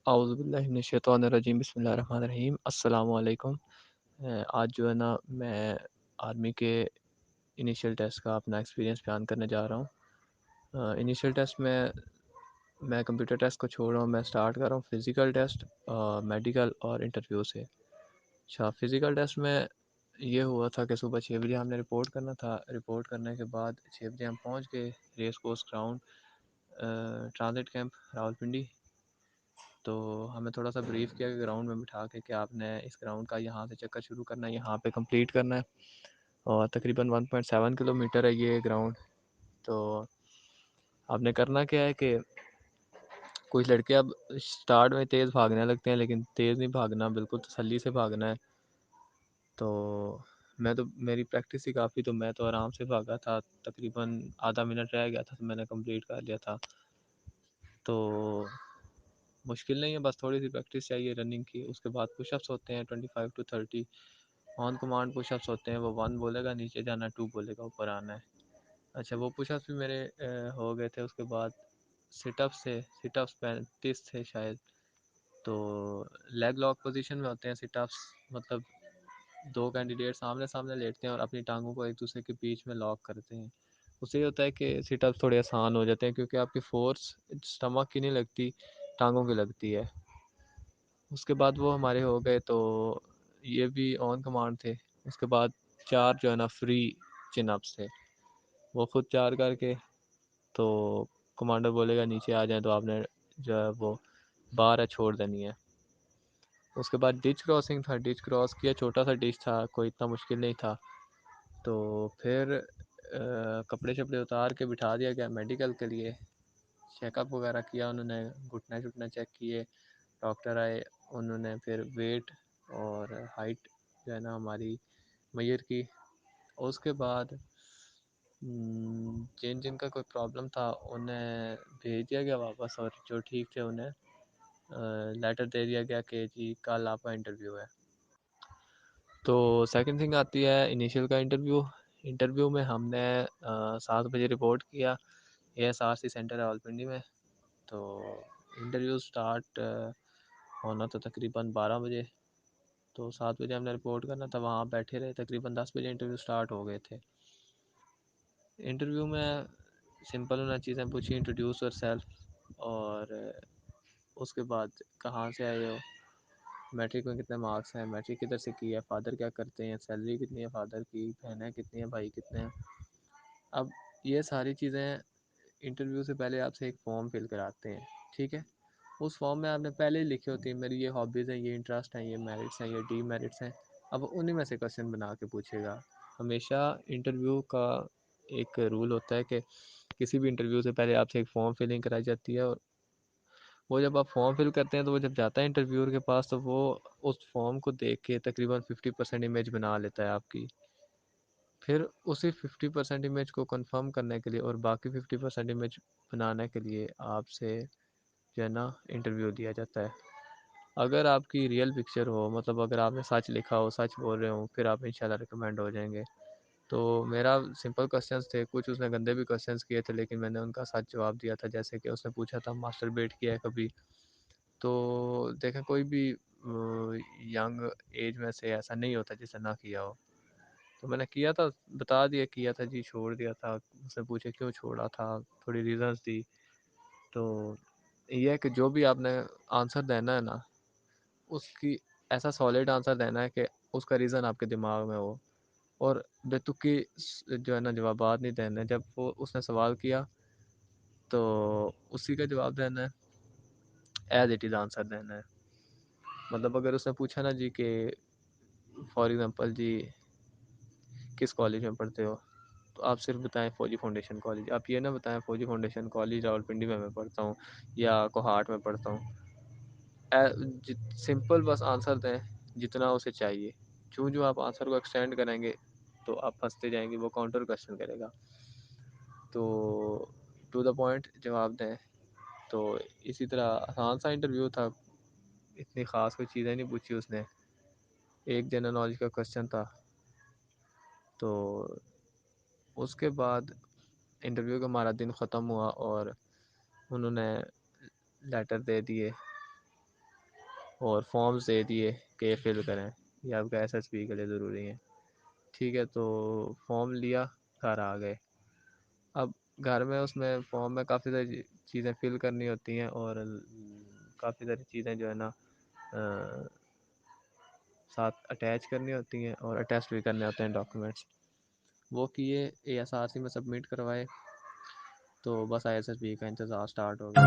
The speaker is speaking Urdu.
اعوذ باللہ من الشیطان الرجیم، بسم اللہ الرحمن الرحیم، السلام علیکم۔ آج جو ہے نا میں آرمی کے انیشیل ٹیسٹ کا اپنا ایکسپیرینس بیان کرنے جا رہا ہوں۔ انیشیل ٹیسٹ میں کمپیوٹر ٹیسٹ کو چھوڑ رہا ہوں، میں سٹارٹ کر رہا ہوں فزیکل ٹیسٹ، میڈیکل اور انٹرویو سے۔ اچھا، فزیکل ٹیسٹ میں یہ ہوا تھا کہ صبح 6 بجے ہم نے رپورٹ کرنا تھا۔ رپورٹ کرنے کے بعد 6 بجے ہم پہنچ گئے race course ground, transit camp Rawalpindi. تو ہمیں تھوڑا سا بریف کیا کہ گراؤنڈ میں بٹھا کے کہ آپ نے اس گراؤنڈ کا یہاں سے چکر شروع کرنا ہے، یہاں پہ کمپلیٹ کرنا ہے، اور تقریباً 1.7 کلومیٹر ہے یہ گراؤنڈ۔ تو آپ نے کرنا کیا ہے کہ کچھ لڑکے اب سٹارٹ میں تیز بھاگنے لگتے ہیں، لیکن تیز نہیں بھاگنا، بالکل تسلی سے بھاگنا ہے۔ تو میری پریکٹس ہی کافی، تو میں تو آرام سے بھاگا تھا، تقریباً آدھا منٹ رہ گیا تھا تو میں نے کمپلیٹ کر لیا تھا۔ تو مشکل نہیں ہے، بس تھوڑی سی پریکٹس چاہیے رننگ کی۔ اس کے بعد پش اپس ہوتے ہیں 25 to 30 on command push ups ہوتے ہیں، وہ 1 بولے گا نیچے جانا، 2 بولے گا اوپر آنا ہے۔ اچھا، وہ پش اپس بھی میرے ہو گئے تھے۔ اس کے بعد سٹ اپس 35 تھے شاید۔ تو لیگ لاک پوزیشن میں ہوتے ہیں سٹ اپس، مطلب 2 کینڈیڈیٹ سامنے سامنے لیٹتے ہیں اور اپنی ٹانگوں کو ایک دوسرے کے بیچ میں لاک کرتے ہیں۔ اس سے یہ ہوتا ہے کہ سٹ اپس تھوڑے آسان ہو جاتے ہیں، کیونکہ آپ کی فورس اسٹمک کی نہیں لگتی، ٹانگوں کی لگتی ہے۔ اس کے بعد وہ ہمارے ہو گئے، تو یہ بھی آن کمانڈ تھے۔ اس کے بعد 4 جو ہے نا فری چن اپس تھے، وہ خود 4 کر کے، تو کمانڈر بولے گا نیچے آ جائیں تو آپ نے جو ہے وہ بار ہے چھوڑ دینی ہے۔ اس کے بعد ڈچ کراسنگ تھا، ڈچ کراس کیا، چھوٹا سا ڈچ تھا، کوئی اتنا مشکل نہیں تھا۔ تو پھر کپڑے شپڑے اتار کے بٹھا دیا گیا میڈیکل کے لیے۔ چیک اپ وغیرہ کیا انہوں نے، گھٹنے شٹنے چیک کیے، ڈاکٹر آئے، انہوں نے پھر ویٹ اور ہائٹ جو ہے نا ہماری میئر کی۔ اس کے بعد جن جن کا کوئی پرابلم تھا انہیں بھیج دیا گیا واپس، اور جو ٹھیک تھے انہیں لیٹر دے دیا گیا کہ جی کل آپ کا انٹرویو ہے۔ تو سیکنڈ تھنگ آتی ہے انیشیل کا انٹرویو۔ انٹرویو میں ہم نے 7 بجے رپورٹ کیا، A S R C centre ہے راولپنڈی میں۔ تو انٹرویو سٹارٹ ہونا تو تقریباً 12 بجے، تو 7 بجے ہم نے رپورٹ کرنا تھا، وہاں بیٹھے رہے، تقریباً 10 بجے انٹرویو سٹارٹ ہو گئے تھے۔ انٹرویو میں سمپل انہیں چیزیں پوچھی، انٹروڈیوس یور سیلف، اور اس کے بعد کہاں سے آئے ہو، میٹرک میں کتنے مارکس ہیں، میٹرک کدھر سے کی ہے، فادر کیا کرتے ہیں، سیلری کتنی ہے فادر کی، بہنیں کتنی ہیں، بھائی کتنے ہیں۔ اب یہ ساری چیزیں انٹرویو سے پہلے آپ سے ایک فارم فل کراتے ہیں، ٹھیک ہے۔ اس فارم میں آپ نے پہلے ہی لکھی ہوتی ہیں میری یہ ہابیز ہیں، یہ انٹرسٹ ہیں، یہ میرٹس ہیں، یہ ڈی میرٹس ہیں۔ اب انہی میں سے کویشچن بنا کے پوچھے گا۔ ہمیشہ انٹرویو کا ایک رول ہوتا ہے کہ کسی بھی انٹرویو سے پہلے آپ سے ایک فارم فلنگ کرائی جاتی ہے، اور وہ جب آپ فارم فل کرتے ہیں تو وہ جب جاتا ہے انٹرویور کے پاس تو وہ اس فارم کو دیکھ کے تقریباً 50% امیج بنا لیتا ہے آپ کی۔ پھر اسی 50% امیج کو کنفرم کرنے کے لیے اور باقی 50% امیج بنانے کے لیے آپ سے جو ہے نا انٹرویو دیا جاتا ہے۔ اگر آپ کی ریئل پکچر ہو، مطلب اگر آپ نے سچ لکھا ہو، سچ بول رہے ہوں، پھر آپ انشاءاللہ ریکمینڈ ہو جائیں گے۔ تو میرا سمپل کوسچنس تھے، کچھ اس نے گندے بھی کوسچنس کیے تھے، لیکن میں نے ان کا سچ جواب دیا تھا۔ جیسے کہ اس نے پوچھا تھا ماسٹر بیٹ کیا ہے کبھی، تو دیکھیں کوئی بھی ینگ ایج میں سے ایسا نہیں ہوتا جسے نہ کیا ہو۔ تو میں نے کیا تھا، بتا دیا کیا تھا جی، چھوڑ دیا تھا۔ اس نے پوچھا کیوں چھوڑا تھا، تھوڑی ریزنس دی۔ تو یہ ہے کہ جو بھی آپ نے آنسر دینا ہے نا، اس کی ایسا سالڈ آنسر دینا ہے کہ اس کا ریزن آپ کے دماغ میں ہو، اور بے تکی جو ہے نا جوابات نہیں دینے۔ جب وہ اس نے سوال کیا تو اسی کا جواب دینا ہے، ایز اٹ از آنسر دینا ہے۔ مطلب اگر اس نے پوچھا نا جی کہ فار ایگزامپل جی کس کالج میں پڑھتے ہو، تو آپ صرف بتائیں فوجی فاؤنڈیشن کالج۔ آپ یہ نہ بتائیں فوجی فاؤنڈیشن کالج راولپنڈی میں پڑھتا ہوں یا کوہاٹ میں پڑھتا ہوں۔ سمپل بس آنسر دیں جتنا اسے چاہیے۔ جو آپ آنسر کو ایکسٹینڈ کریں گے تو آپ پھنستے جائیں گے، وہ کاؤنٹر کویشچن کرے گا۔ تو ٹو دا پوائنٹ جواب دیں۔ تو اسی طرح آسان سا انٹرویو تھا، اتنی خاص کوئی چیزیں نہیں پوچھی اس نے، ایک جنرل نالج کا کویشچن تھا۔ تو اس کے بعد انٹرویو کا ہمارا دن ختم ہوا اور انہوں نے لیٹر دے دیے اور فارمز دے دیے کہ یہ فل کریں، یہ آپ کا ایس ایس پی کے لیے ضروری ہیں. ٹھیک ہے، تو فارم لیا، گھر آ گئے. اب گھر میں اس میں فارم میں کافی ساری چیزیں فل کرنی ہوتی ہیں، اور کافی ساری چیزیں جو ہے نا ساتھ اٹیچ کرنی ہوتی ہیں، اور اٹیچ بھی کرنے ہوتے ہیں ڈاکومنٹس. وہ کیے، اے ایس آر سی میں سبمٹ کروائے، تو بس آئی ایس ایس بی کا انتظار سٹارٹ ہو گیا.